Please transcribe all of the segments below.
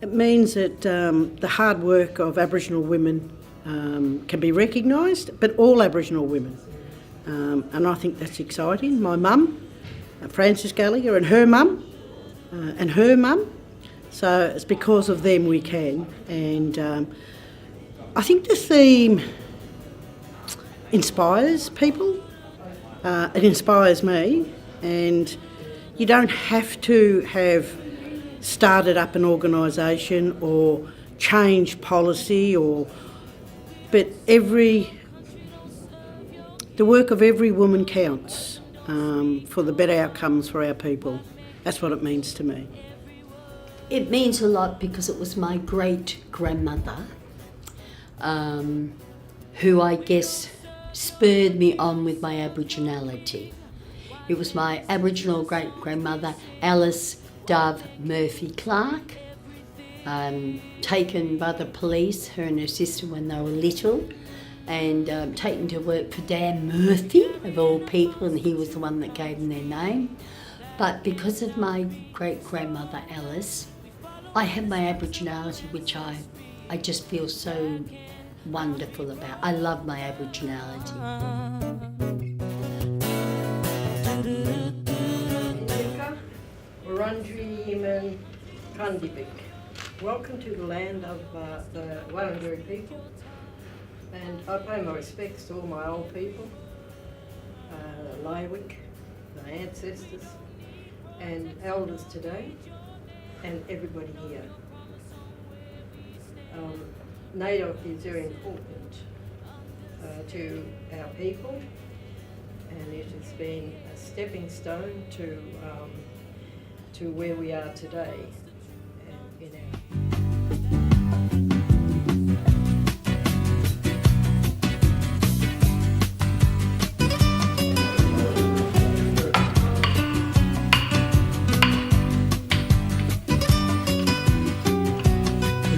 It means that the hard work of Aboriginal women can be recognised, but all Aboriginal women. And I think that's exciting. My mum, Frances Gallagher, and her mum, so it's because of them we can. And I think the theme inspires people. It inspires me, and you don't have to have started up an organisation or changed policy, but the work of every woman counts for the better outcomes for our people. That's what it means to me. It means a lot because it was my great-grandmother who I guess spurred me on with my Aboriginality. It was my Aboriginal great-grandmother, Alice Dove Murphy Clark, taken by the police, her and her sister, when they were little, and taken to work for Dan Murphy, of all people, and he was the one that gave them their name. But because of my great-grandmother Alice, I have my Aboriginality, which I just feel so wonderful about. I love my Aboriginality. Welcome to the land of the Wurundjeri people, and I pay my respects to all my old people, Laiwik, my ancestors, and elders today, and everybody here. NAIDOC is very important to our people, and it has been a stepping stone to where we are today. In our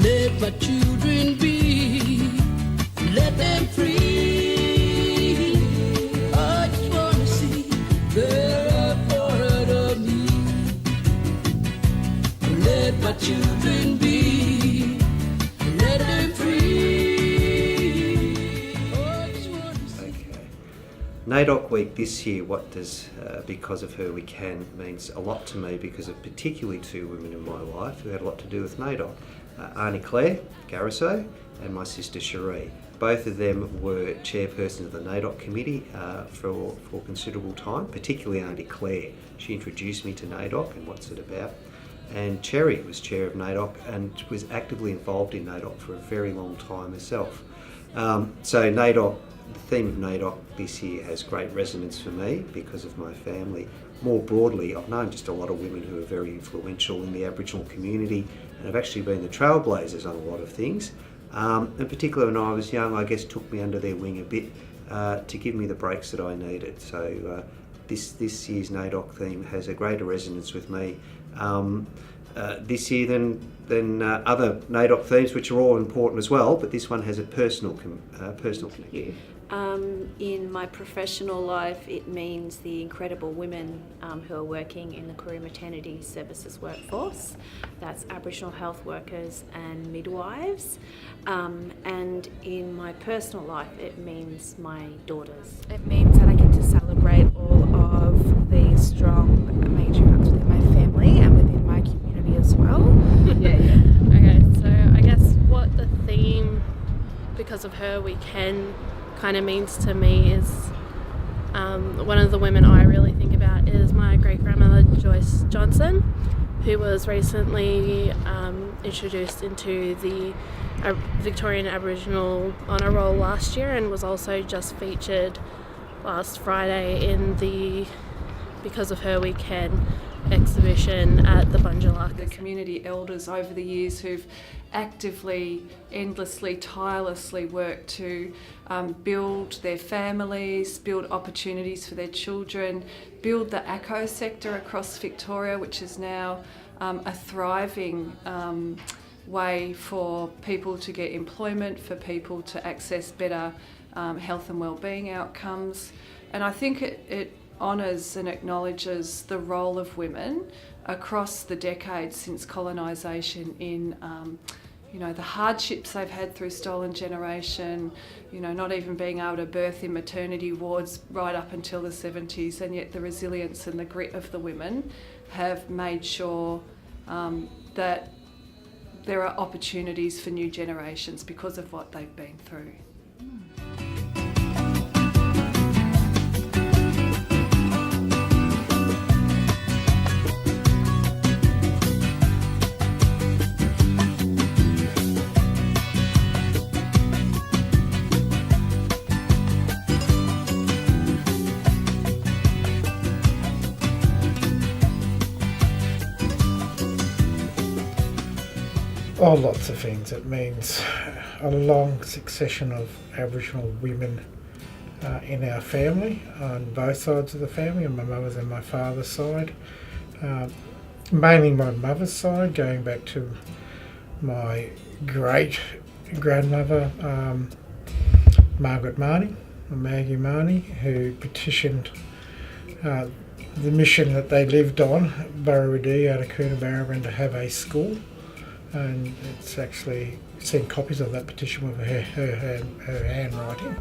Let my children be, let them free. I just wanna see they're a part of me. Let my children be, let them free. I just wanna see. Okay. NAIDOC Week this year, what does Because of Her We Can means a lot to me because of particularly two women in my life who had a lot to do with NAIDOC. Auntie Claire Garisso and my sister Cherie. Both of them were chairpersons of the NAIDOC committee for considerable time, particularly Auntie Claire. She introduced me to NAIDOC and what's it about. And Cherry was chair of NAIDOC and was actively involved in NAIDOC for a very long time herself. So NAIDOC, the theme of NAIDOC this year has great resonance for me because of my family. More broadly, I've known just a lot of women who are very influential in the Aboriginal community and have actually been the trailblazers on a lot of things. And particularly when I was young, I guess took me under their wing a bit to give me the breaks that I needed. So this year's NAIDOC theme has a greater resonance with me this year than other NAIDOC themes, which are all important as well, but this one has a personal connection. In my professional life, it means the incredible women who are working in the career maternity services workforce. That's Aboriginal health workers and midwives. And in my personal life, it means my daughters. It means that I get to celebrate all of the strong matriarchs within my family and within my community as well. Okay, so I guess what the theme Because of Her We Can kind of means to me is one of the women I really think about is my great-grandmother Joyce Johnson, who was recently introduced into the Victorian Aboriginal Honour Roll last year and was also just featured last Friday in the Because of Her We Can exhibition at the Bunjalaka. The community elders over the years who've actively, endlessly, tirelessly worked to build their families, build opportunities for their children, build the ACCO sector across Victoria, which is now a thriving way for people to get employment, for people to access better health and wellbeing outcomes. And I think it honours and acknowledges the role of women across the decades since colonisation in the hardships they've had through stolen generation, not even being able to birth in maternity wards right up until the 70s, and yet the resilience and the grit of the women have made sure that there are opportunities for new generations because of what they've been through. Oh, lots of things. It means a long succession of Aboriginal women in our family, on both sides of the family, on my mother's and my father's side. Mainly my mother's side, going back to my great grandmother, Margaret Marnie, or Maggie Marnie, who petitioned the mission that they lived on, Burrawee out of Coonabarabran, to have a school. And it's actually seen copies of that petition with her handwriting.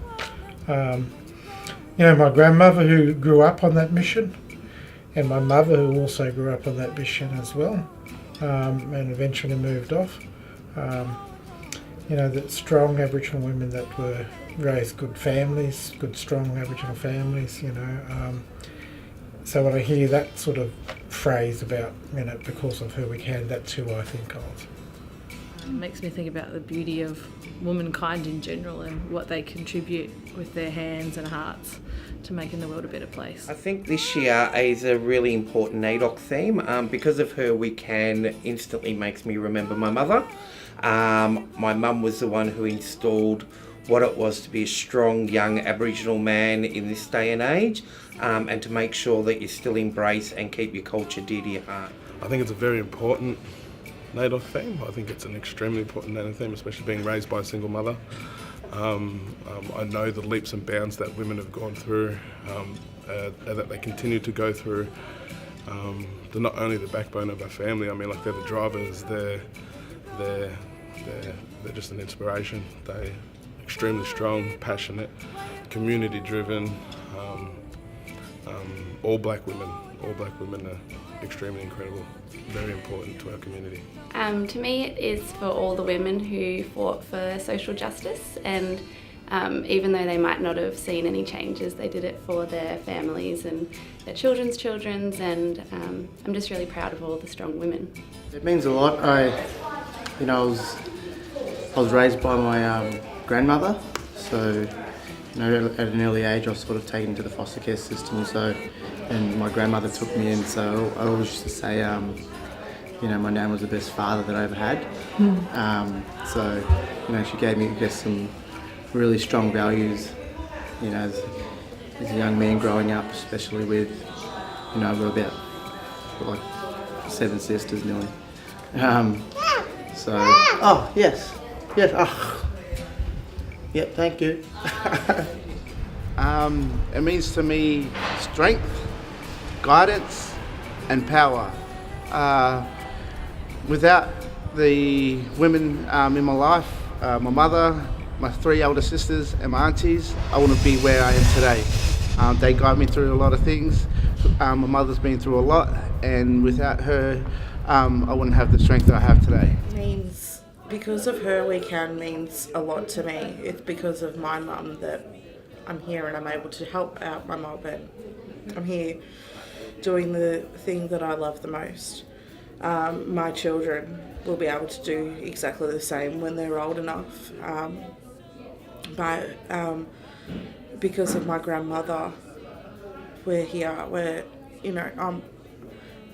My grandmother, who grew up on that mission, and my mother, who also grew up on that mission as well, and eventually moved off. The strong Aboriginal women that were raised good families, good strong Aboriginal families. So when I hear that sort of phrase about, because of who we can, that's who I think of. It makes me think about the beauty of womankind in general and what they contribute with their hands and hearts to making the world a better place. I think this year is a really important NAIDOC theme. Because of her, we can instantly makes me remember my mother. My mum was the one who installed what it was to be a strong young Aboriginal man in this day and age, and to make sure that you still embrace and keep your culture dear to your heart. I think it's a very important NAIDOC theme. I think it's an extremely important NAIDOC theme, especially being raised by a single mother. I know the leaps and bounds that women have gone through, that they continue to go through. They're not only the backbone of our family. They're the drivers. They're just an inspiration. They're extremely strong, passionate, community-driven. All black women are extremely incredible, very important to our community. To me, it is for all the women who fought for social justice, and even though they might not have seen any changes, they did it for their families and their children's, and I'm just really proud of all the strong women. It means a lot. I was raised by my grandmother, so at an early age I was sort of taken into the foster care system, and my grandmother took me in, so I always used to say, my nan was the best father that I ever had. She gave me, some really strong values, as a young man growing up, especially with, I've got about 7 sisters nearly. Oh, yes, yeah, thank you. It means to me strength, guidance and power. Without the women in my life, my mother, my 3 elder sisters and my aunties, I wouldn't be where I am today. They guide me through a lot of things. My mother's been through a lot, and without her, I wouldn't have the strength that I have today. Means because of her we can means a lot to me. It's because of my mum that I'm here and I'm able to help out my mum, and I'm here doing the thing that I love the most. My children will be able to do exactly the same when they're old enough. But because of my grandmother, we're here. I'm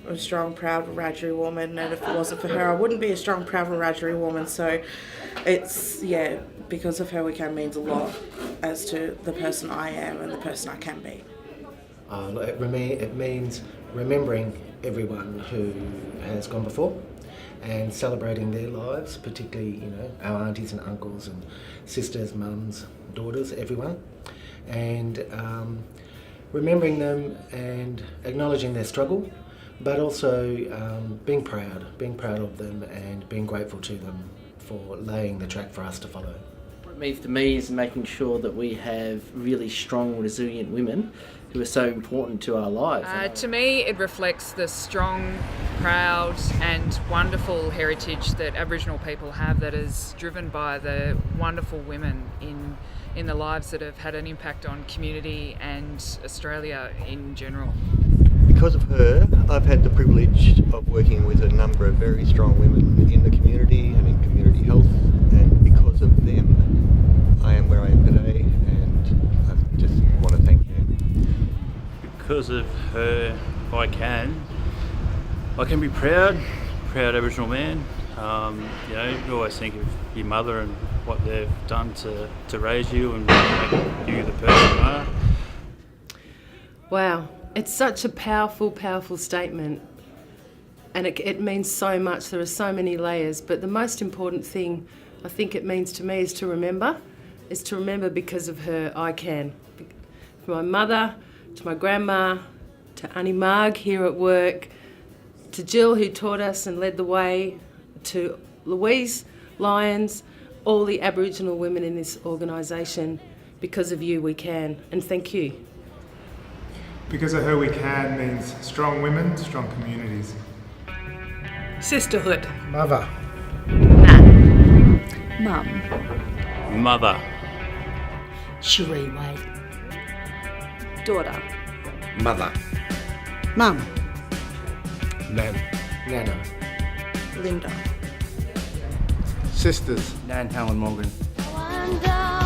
a strong, proud Wiradjuri woman, and if it wasn't for her, I wouldn't be a strong, proud Wiradjuri woman. So it's, because of her we can means a lot as to the person I am and the person I can be. It means remembering everyone who has gone before and celebrating their lives, particularly, our aunties and uncles and sisters, mums, daughters, everyone. And remembering them and acknowledging their struggle, but also being proud of them and being grateful to them for laying the track for us to follow. What it means to me is making sure that we have really strong, resilient women who are so important to our lives. To me, it reflects the strong, proud and wonderful heritage that Aboriginal people have, that is driven by the wonderful women in the lives that have had an impact on community and Australia in general. Because of her, I've had the privilege of working with a number of very strong women in the community and in community health, and because of them, I am where I am today, and I just want to thank them. Because of her, I can be proud Aboriginal man. You always think of your mother and what they've done to raise you and make you the person you are. Wow, it's such a powerful, powerful statement, and it means so much. There are so many layers, but the most important thing I think it means to me is to remember because of her I can. From my mother, to my grandma, to Annie Marg here at work, to Jill who taught us and led the way, to Louise Lyons, all the Aboriginal women in this organisation. Because of you we can, and thank you. Because of her we can means strong women, strong communities. Sisterhood. Mother. Mum. Mother. Cherie Wade. Daughter. Mother. Mum. Nan. Nana. Linda. Sisters. Dan, Helen, Morgan. Wonder